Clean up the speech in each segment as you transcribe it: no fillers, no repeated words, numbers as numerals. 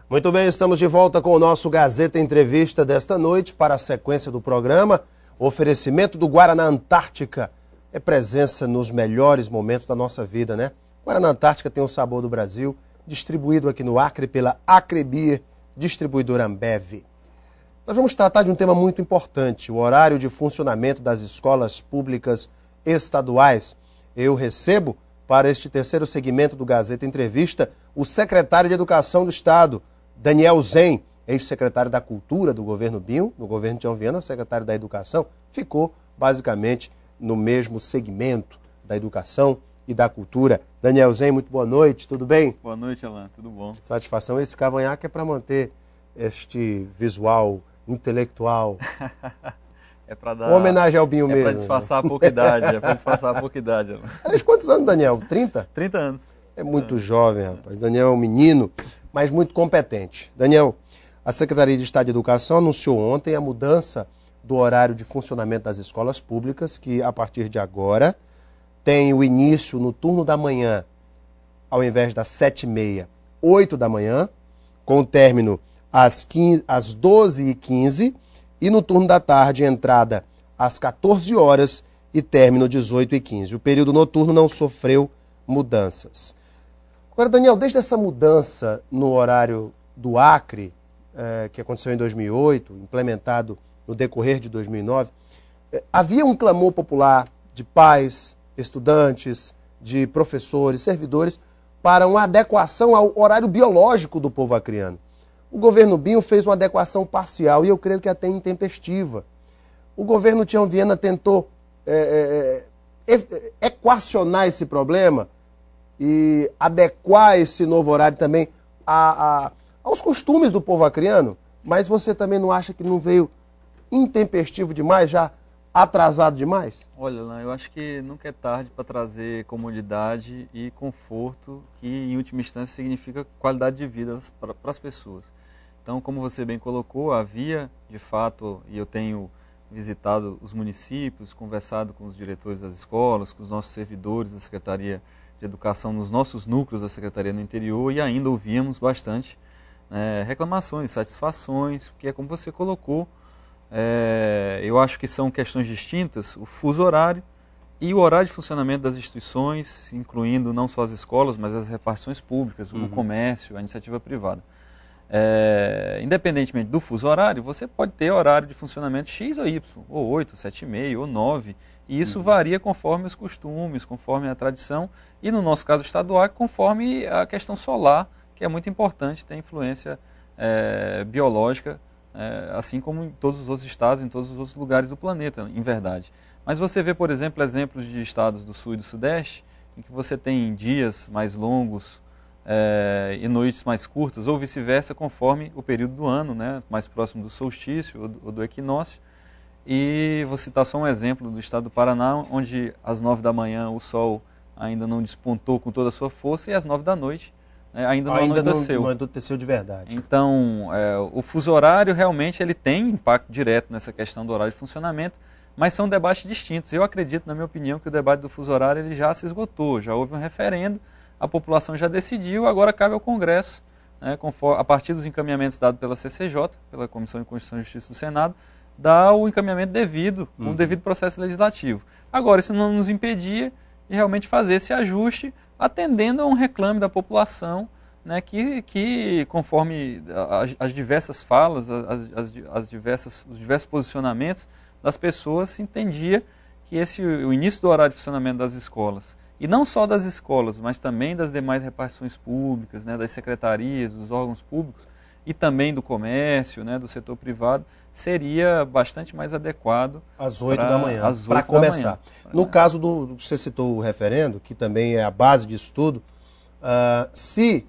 Muito bem, estamos de volta com o nosso Gazeta Entrevista desta noite para a sequência do programa. O oferecimento do Guaraná Antártica é presença nos melhores momentos da nossa vida, né? Guaraná Antártica tem o sabor do Brasil, distribuído aqui no Acre pela Acrebeer, distribuidora Ambev. Nós vamos tratar de um tema muito importante, o horário de funcionamento das escolas públicas estaduais. Eu recebo, para este terceiro segmento do Gazeta Entrevista, o secretário de Educação do Estado, Daniel Zen, ex-secretário da Cultura do governo Binho, no governo Tião Viana, secretário da Educação, ficou basicamente no mesmo segmento da Educação e da Cultura. Daniel Zen, muito boa noite, tudo bem? Boa noite, Alan, tudo bom? Satisfação. Esse cavanhaque é para manter este visual intelectual. É para dar... Uma homenagem ao Binho mesmo. É para disfarçar a pouca idade, Alan. Aliás, quantos anos, Daniel? 30? 30 anos. É muito jovem, rapaz. Daniel é um menino, mas muito competente. Daniel, a Secretaria de Estado de Educação anunciou ontem a mudança do horário de funcionamento das escolas públicas, que a partir de agora tem o início no turno da manhã, ao invés das 7h30, 8 da manhã, com o término às 12h15, e no turno da tarde, entrada às 14 horas e término 18h15. O período noturno não sofreu mudanças. Agora, Daniel, desde essa mudança no horário do Acre, que aconteceu em 2008, implementado no decorrer de 2009, havia um clamor popular de pais, estudantes, de professores, servidores, para uma adequação ao horário biológico do povo acreano. O governo Binho fez uma adequação parcial e eu creio que até intempestiva. O governo Tião Viana tentou equacionar esse problema e adequar esse novo horário também aos costumes do povo acreano, mas você também não acha que não veio intempestivo demais, já atrasado demais? Olha, Alan, eu acho que nunca é tarde para trazer comodidade e conforto, que em última instância significa qualidade de vida para as pessoas. Então, como você bem colocou, havia, de fato, e eu tenho visitado os municípios, conversado com os diretores das escolas, com os nossos servidores da Secretaria de Educação, nos nossos núcleos da Secretaria no interior, e ainda ouvíamos bastante reclamações, satisfações, porque é como você colocou, eu acho que são questões distintas, o fuso horário e o horário de funcionamento das instituições, incluindo não só as escolas, mas as repartições públicas, o comércio, a iniciativa privada. Independentemente do fuso horário, você pode ter horário de funcionamento X ou Y, ou 8, 7h30, ou 9, e isso varia conforme os costumes, conforme a tradição, e no nosso caso estadual, conforme a questão solar, que é muito importante, tem influência biológica, assim como em todos os outros estados, em todos os outros lugares do planeta, em verdade. Mas você vê, por exemplo, exemplos de estados do sul e do sudeste, em que você tem dias mais longos, e noites mais curtas, ou vice-versa, conforme o período do ano, né, mais próximo do solstício ou do equinócio. E vou citar só um exemplo do estado do Paraná, onde às 9 da manhã o sol ainda não despontou com toda a sua força e às 9 da noite ainda não anoiteceu. Não anoiteceu de verdade. Então, o fuso horário realmente ele tem impacto direto nessa questão do horário de funcionamento, mas são debates distintos. Eu acredito, na minha opinião, que o debate do fuso horário ele já se esgotou, já houve um referendo, a população já decidiu, agora cabe ao Congresso, a partir dos encaminhamentos dados pela CCJ, pela Comissão de Constituição e Justiça do Senado, dar o encaminhamento devido, um devido processo legislativo. Agora, isso não nos impedia de realmente fazer esse ajuste, atendendo a um reclame da população, que conforme as diversas falas, os diversos posicionamentos das pessoas, se entendia que o início do horário de funcionamento das escolas, e não só das escolas, mas também das demais repartições públicas, das secretarias, dos órgãos públicos, e também do comércio, do setor privado, seria bastante mais adequado. Às 8 da manhã, para começar. No caso do que você citou o referendo, que também é a base disso tudo, se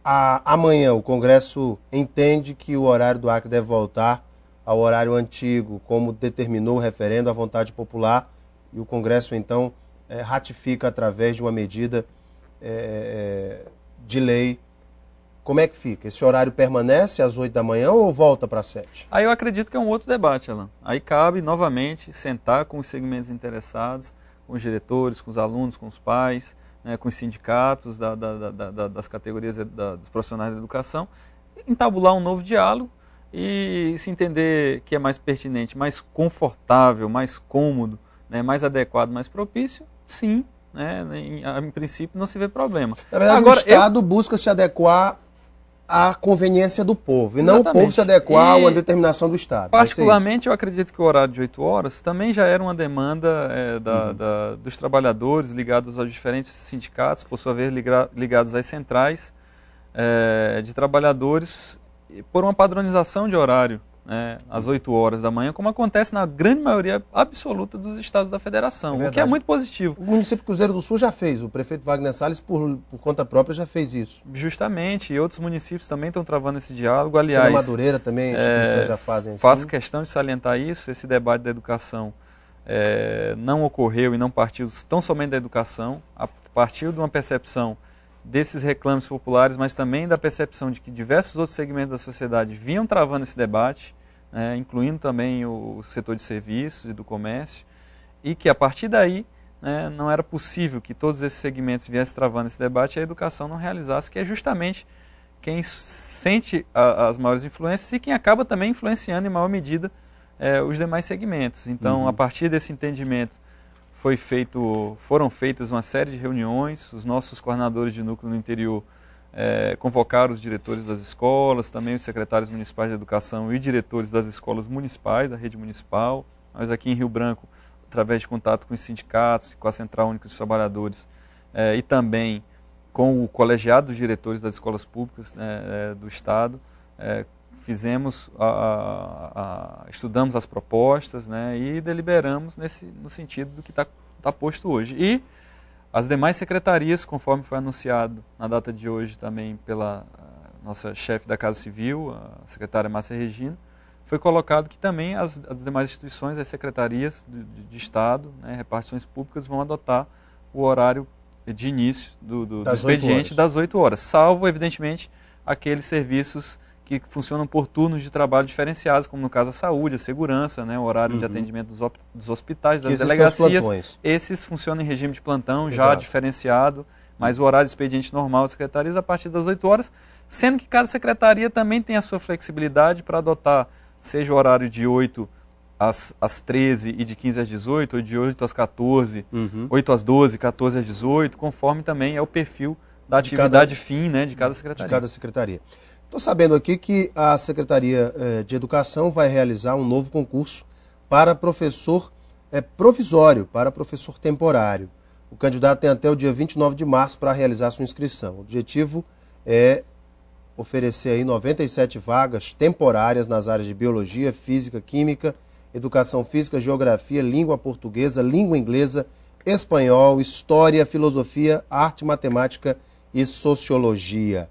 amanhã o Congresso entende que o horário do Acre deve voltar ao horário antigo, como determinou o referendo, a vontade popular, e o Congresso então ratifica através de uma medida de lei, como é que fica? Esse horário permanece às 8 da manhã ou volta para 7? Aí eu acredito que é um outro debate, Alan. Aí cabe, novamente, sentar com os segmentos interessados, com os diretores, com os alunos, com os pais, né, com os sindicatos das categorias dos profissionais da educação, entabular um novo diálogo e se entender que é mais pertinente, mais confortável, mais cômodo, né, mais adequado, mais propício, sim, né, em princípio não se vê problema. Na verdade, agora, o Estado busca se adequar à conveniência do povo, e não o povo se adequar a uma determinação do Estado. Particularmente, eu acredito que o horário de 8 horas também já era uma demanda dos trabalhadores ligados aos diferentes sindicatos, por sua vez ligados às centrais de trabalhadores, por uma padronização de horário, né, às 8 horas da manhã, como acontece na grande maioria absoluta dos estados da federação, o que é muito positivo. O município de Cruzeiro do Sul já fez, o prefeito Wagner Salles, por conta própria, já fez isso. Justamente, e outros municípios também estão travando esse diálogo. Aliás, na Madureira também, as instituições já fazem assim. Faço questão de salientar isso, esse debate da educação não ocorreu e não partiu tão somente da educação, partiu de uma percepção desses reclames populares, mas também da percepção de que diversos outros segmentos da sociedade vinham travando esse debate, incluindo também o setor de serviços e do comércio, e que a partir daí não era possível que todos esses segmentos viessem travando esse debate e a educação não realizasse, que é justamente quem sente as maiores influências e quem acaba também influenciando em maior medida os demais segmentos. Então, a partir desse entendimento, foram feitas uma série de reuniões, os nossos coordenadores de núcleo no interior convocaram os diretores das escolas, também os secretários municipais de educação e diretores das escolas municipais, da rede municipal. Nós aqui em Rio Branco, através de contato com os sindicatos, com a Central Única dos Trabalhadores e também com o colegiado dos diretores das escolas públicas do Estado, estudamos as propostas, e deliberamos no sentido do que está posto hoje. E as demais secretarias, conforme foi anunciado na data de hoje também pela nossa chefe da Casa Civil, a secretária Márcia Regina, foi colocado que também as demais instituições, as secretarias de Estado, repartições públicas, vão adotar o horário de início do expediente das 8 horas, salvo, evidentemente, aqueles serviços que funcionam por turnos de trabalho diferenciados, como no caso a saúde, a segurança, o horário de atendimento dos hospitais, das delegacias. Esses funcionam em regime de plantão, já diferenciado, mas o horário de expediente normal das secretarias a partir das 8 horas, sendo que cada secretaria também tem a sua flexibilidade para adotar, seja o horário de 8 às 13 e de 15 às 18, ou de 8 às 14, 8 às 12, 14 às 18, conforme também é o perfil da atividade fim de cada secretaria. Estou sabendo aqui que a Secretaria de Educação vai realizar um novo concurso para professor provisório, para professor temporário. O candidato tem até o dia 29 de março para realizar sua inscrição. O objetivo é oferecer aí 97 vagas temporárias nas áreas de Biologia, Física, Química, Educação Física, Geografia, Língua Portuguesa, Língua Inglesa, Espanhol, História, Filosofia, Arte, Matemática e Sociologia.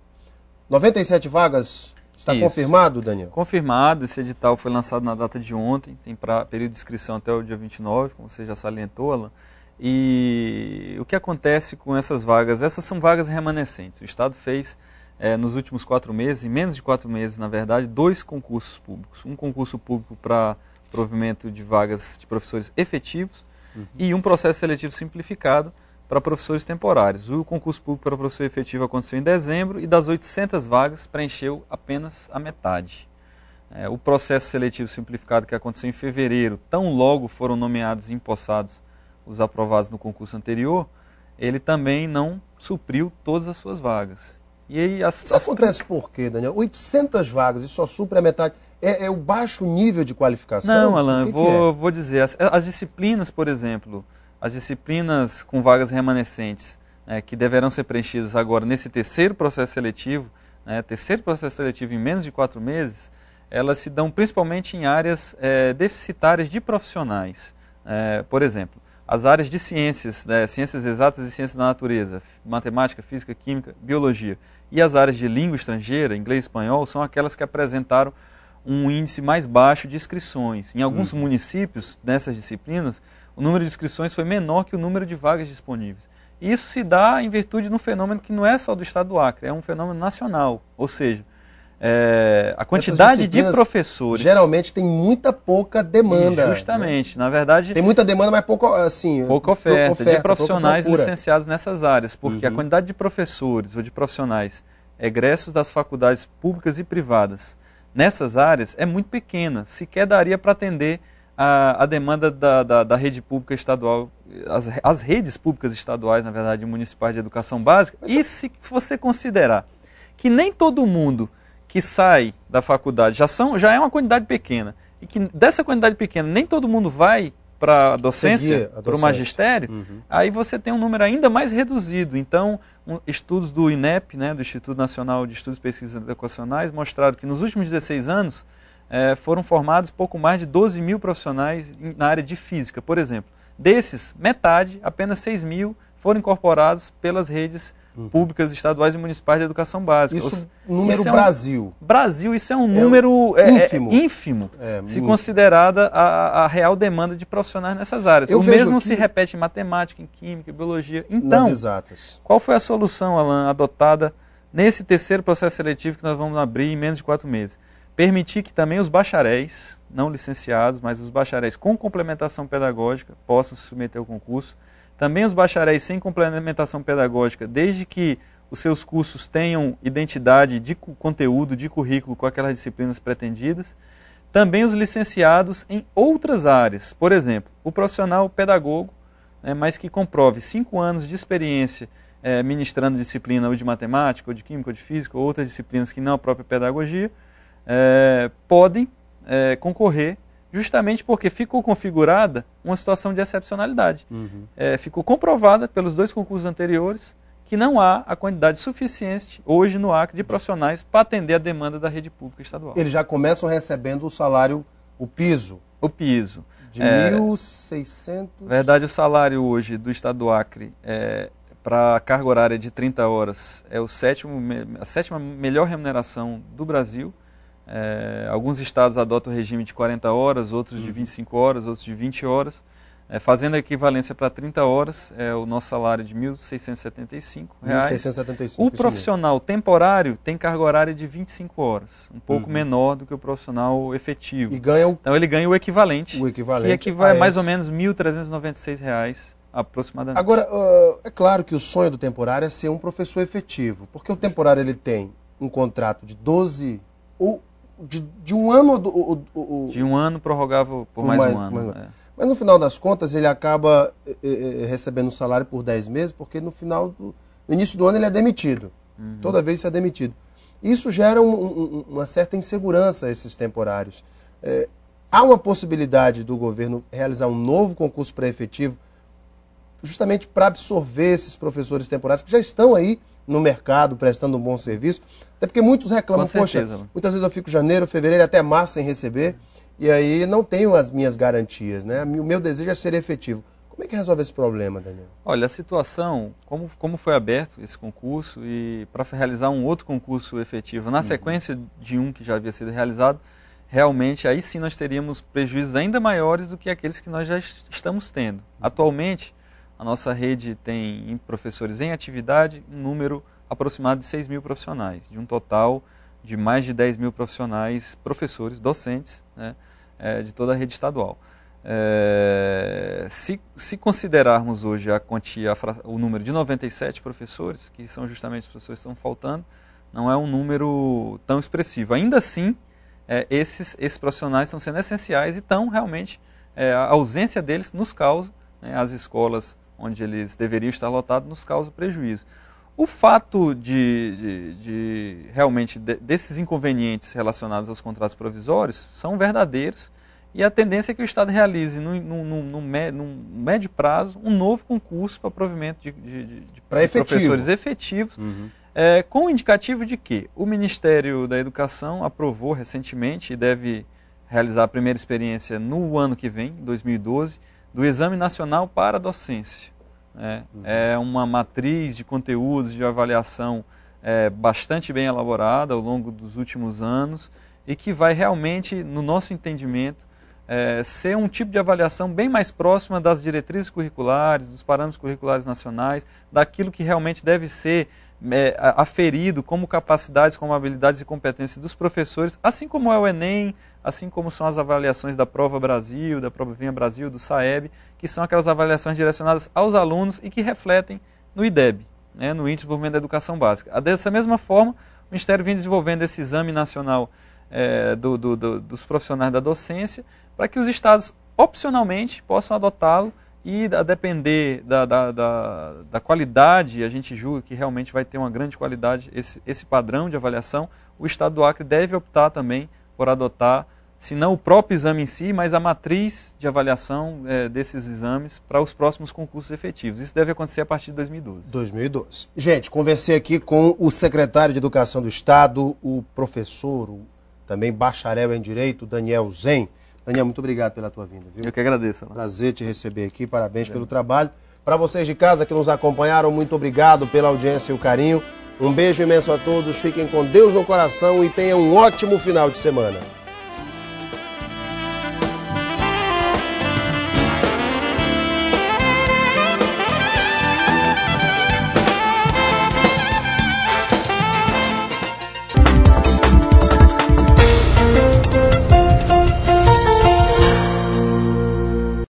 97 vagas, está confirmado, Daniel? Confirmado, esse edital foi lançado na data de ontem, tem período de inscrição até o dia 29, como você já salientou, Alan. E o que acontece com essas vagas? Essas são vagas remanescentes. O Estado fez, nos últimos 4 meses, em menos de 4 meses, na verdade, 2 concursos públicos. Um concurso público para provimento de vagas de professores efetivos e um processo seletivo simplificado para professores temporários. O concurso público para professor efetivo aconteceu em dezembro e das 800 vagas preencheu apenas a metade. O processo seletivo simplificado que aconteceu em fevereiro, tão logo foram nomeados e empossados os aprovados no concurso anterior, ele também não supriu todas as suas vagas. E aí Isso acontece por quê, Daniel? 800 vagas e só supre a metade. É o baixo nível de qualificação? Não, Alan, vou dizer. As disciplinas, por exemplo, as disciplinas com vagas remanescentes, que deverão ser preenchidas agora nesse terceiro processo seletivo em menos de 4 meses, elas se dão principalmente em áreas deficitárias de profissionais. Por exemplo, as áreas de ciências, ciências exatas e ciências da natureza, matemática, física, química, biologia, e as áreas de língua estrangeira, inglês e espanhol, são aquelas que apresentaram um índice mais baixo de inscrições. Em alguns municípios, nessas disciplinas, o número de inscrições foi menor que o número de vagas disponíveis. E isso se dá em virtude de um fenômeno que não é só do estado do Acre, é um fenômeno nacional. Ou seja, a quantidade de professores... Geralmente tem muita pouca demanda. Justamente, né? Na verdade... Tem muita demanda, mas pouca oferta de profissionais licenciados nessas áreas, porque a quantidade de professores ou de profissionais egressos das faculdades públicas e privadas nessas áreas é muito pequena, sequer daria para atender a demanda da rede pública estadual, as redes públicas estaduais, na verdade, municipais de educação básica. E se você considerar que nem todo mundo que sai da faculdade já é uma quantidade pequena, e que dessa quantidade pequena nem todo mundo vai para a docência, para o magistério, aí você tem um número ainda mais reduzido. Então, estudos do INEP, né, do Instituto Nacional de Estudos e Pesquisas Educacionais, mostraram que nos últimos 16 anos foram formados pouco mais de 12 mil profissionais na área de física, por exemplo. Desses, metade, apenas 6 mil, foram incorporados pelas redes públicas, estaduais e municipais de educação básica. Isso, número Brasil. Brasil, isso é um número ínfimo se considerada a real demanda de profissionais nessas áreas. O mesmo se repete em matemática, em química, em biologia. Então, nas exatas. Qual foi a solução, Alan, adotada nesse terceiro processo seletivo que nós vamos abrir em menos de 4 meses? Permitir que também os bacharéis, não licenciados, mas os bacharéis com complementação pedagógica possam se submeter ao concurso. Também os bacharéis sem complementação pedagógica, desde que os seus cursos tenham identidade de conteúdo, de currículo com aquelas disciplinas pretendidas. Também os licenciados em outras áreas. Por exemplo, o profissional pedagogo, mas que comprove 5 anos de experiência ministrando disciplina ou de matemática, ou de química, ou de física, ou outras disciplinas que não a própria pedagogia, podem concorrer, justamente porque ficou configurada uma situação de excepcionalidade. Ficou comprovada pelos 2 concursos anteriores que não há a quantidade suficiente hoje no Acre de profissionais para atender a demanda da rede pública estadual. Eles já começam recebendo o salário, o piso. O piso. De 1.600... Na verdade, o salário hoje do estado do Acre, para a carga horária de 30 horas, é a 7ª melhor remuneração do Brasil. Alguns estados adotam o regime de 40 horas, outros de 25 horas, outros de 20 horas. Fazendo a equivalência para 30 horas, o nosso salário de R$ 1.675. O profissional temporário tem carga horária de 25 horas, um pouco menor do que o profissional efetivo. Então ele ganha o equivalente. Que equivale a mais ou menos R$ 1.396 aproximadamente. Agora, é claro que o sonho do temporário é ser um professor efetivo, porque o temporário ele tem um contrato de 12... De um ano... De um ano prorrogável por mais um ano. Mas no final das contas ele acaba recebendo um salário por 10 meses, porque no início do ano ele é demitido. Toda vez isso é demitido. Isso gera uma certa insegurança a esses temporários. Há uma possibilidade do governo realizar um novo concurso pré-efetivo justamente para absorver esses professores temporários que já estão aí no mercado, prestando um bom serviço. Até porque muitos reclamam, poxa, muitas vezes eu fico janeiro, fevereiro, até março sem receber, e aí não tenho as minhas garantias, né? O meu desejo é ser efetivo. Como é que resolve esse problema, Daniel? Olha, a situação, como foi aberto esse concurso, e para realizar um outro concurso efetivo, na sequência de um que já havia sido realizado, realmente aí sim nós teríamos prejuízos ainda maiores do que aqueles que nós já estamos tendo. Atualmente, a nossa rede tem professores em atividade um número aproximado de 6 mil profissionais, de um total de mais de 10 mil profissionais, professores, docentes, né, de toda a rede estadual. Se considerarmos hoje a quantia, o número de 97 professores, que são justamente os professores que estão faltando, não é um número tão expressivo. Ainda assim, esses profissionais estão sendo essenciais e estão realmente, a ausência deles nos causa, né, as escolas onde eles deveriam estar lotados, nos causa prejuízo. O fato realmente desses inconvenientes relacionados aos contratos provisórios são verdadeiros, e a tendência é que o Estado realize, num médio prazo, um novo concurso para provimento de professores efetivos, com o indicativo de que o Ministério da Educação aprovou recentemente, e deve realizar a primeira experiência no ano que vem, 2012, do Exame Nacional para a Docência. É uma matriz de conteúdos de avaliação bastante bem elaborada ao longo dos últimos anos, e que vai realmente, no nosso entendimento, ser um tipo de avaliação bem mais próxima das diretrizes curriculares, dos parâmetros curriculares nacionais, daquilo que realmente deve ser aferido como capacidades, como habilidades e competências dos professores, assim como é o Enem, assim como são as avaliações da Prova Brasil, da Prova Vinha Brasil, do SAEB, que são aquelas avaliações direcionadas aos alunos e que refletem no IDEB, né, no Índice de Desenvolvimento da Educação Básica. Dessa mesma forma, o Ministério vem desenvolvendo esse exame nacional dos profissionais da docência, para que os estados, opcionalmente, possam adotá-lo e, a depender da qualidade, a gente julga que realmente vai ter uma grande qualidade esse padrão de avaliação, o estado do Acre deve optar também por adotar, se não o próprio exame em si, mas a matriz de avaliação desses exames para os próximos concursos efetivos. Isso deve acontecer a partir de 2012. 2012. Gente, conversei aqui com o secretário de Educação do Estado, o professor, também bacharel em Direito, Daniel Zen. Daniel, muito obrigado pela tua vinda, viu? Eu que agradeço. Alan. Prazer te receber aqui, parabéns pelo trabalho. Para vocês de casa que nos acompanharam, muito obrigado pela audiência e o carinho. Um beijo imenso a todos, fiquem com Deus no coração e tenham um ótimo final de semana.